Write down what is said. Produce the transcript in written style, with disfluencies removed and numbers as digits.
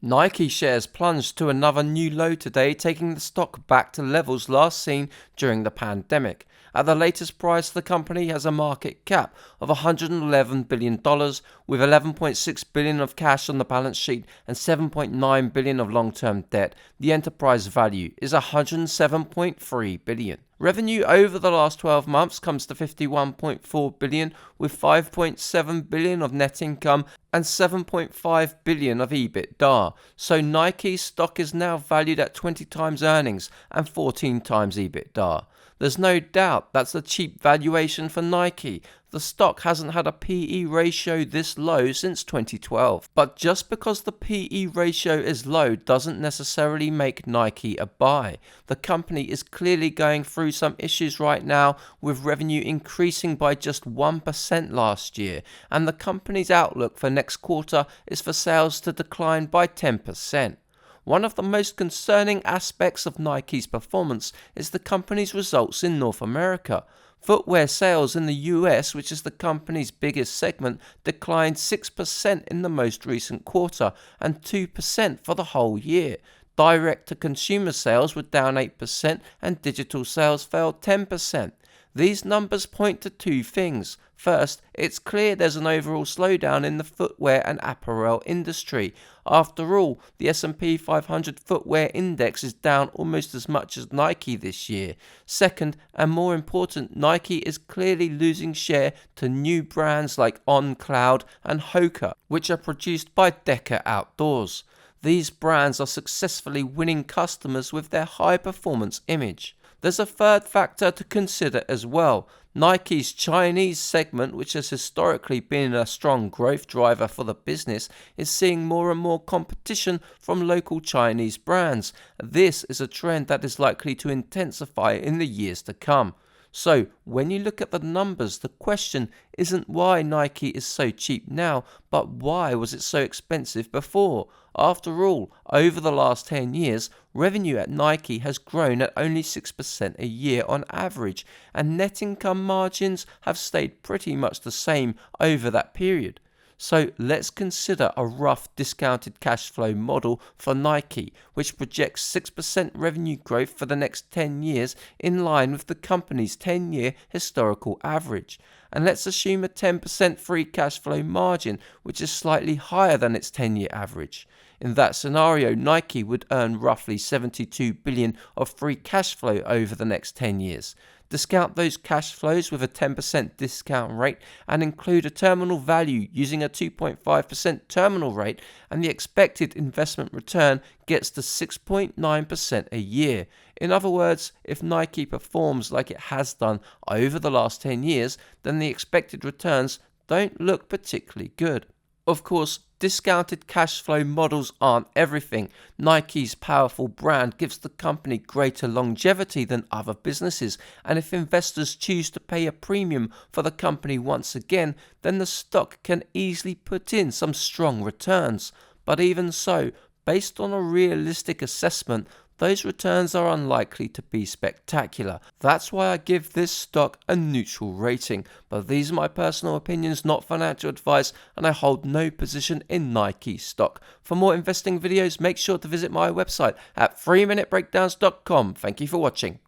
Nike shares plunged to another new low today, taking the stock back to levels last seen during the pandemic. At the latest price, the company has a market cap of $111 billion, with $11.6 billion of cash on the balance sheet and $7.9 billion of long-term debt. The enterprise value is $107.3 billion. Revenue over the last 12 months comes to $51.4 billion, with $5.7 billion of net income and $7.5 billion of ebitda. So Nike's stock is now valued at 20 times earnings and 14 times ebitda. There's no doubt that's a cheap valuation for Nike. The stock hasn't had a PE ratio this low since 2012. But just because the PE ratio is low doesn't necessarily make Nike a buy. The company is clearly going through some issues right now, with revenue increasing by just 1% last year, and the company's outlook for next quarter is for sales to decline by 10%. One of the most concerning aspects of Nike's performance is the company's results in North America. Footwear sales in the US, which is the company's biggest segment, declined 6% in the most recent quarter and 2% for the whole year. Direct-to-consumer sales were down 8% and digital sales fell 10%. These numbers point to two things. First, it's clear there's an overall slowdown in the footwear and apparel industry. After all, the S&P 500 footwear index is down almost as much as Nike this year. Second, and more important, Nike is clearly losing share to new brands like On Cloud and Hoka, which are produced by Decker Outdoors. These brands are successfully winning customers with their high-performance image. There's a third factor to consider as well. Nike's Chinese segment, which has historically been a strong growth driver for the business, is seeing more and more competition from local Chinese brands. This is a trend that is likely to intensify in the years to come. So, when you look at the numbers, the question isn't why Nike is so cheap now, but why was it so expensive before? After all, over the last 10 years, revenue at Nike has grown at only 6% a year on average, and net income margins have stayed pretty much the same over that period. So let's consider a rough discounted cash flow model for Nike, which projects 6% revenue growth for the next 10 years in line with the company's 10-year historical average. And let's assume a 10% free cash flow margin, which is slightly higher than its 10-year average. In that scenario, Nike would earn roughly $72 billion of free cash flow over the next 10 years. Discount those cash flows with a 10% discount rate and include a terminal value using a 2.5% terminal rate, and the expected investment return gets to 6.9% a year. In other words, if Nike performs like it has done over the last 10 years, then the expected returns don't look particularly good. Of course, discounted cash flow models aren't everything. Nike's powerful brand gives the company greater longevity than other businesses, and if investors choose to pay a premium for the company once again, then the stock can easily put in some strong returns. But even so, based on a realistic assessment, those returns are unlikely to be spectacular. That's why I give this stock a neutral rating. But these are my personal opinions, not financial advice, and I hold no position in Nike stock. For more investing videos, make sure to visit my website at 3minutebreakdowns.com. Thank you for watching.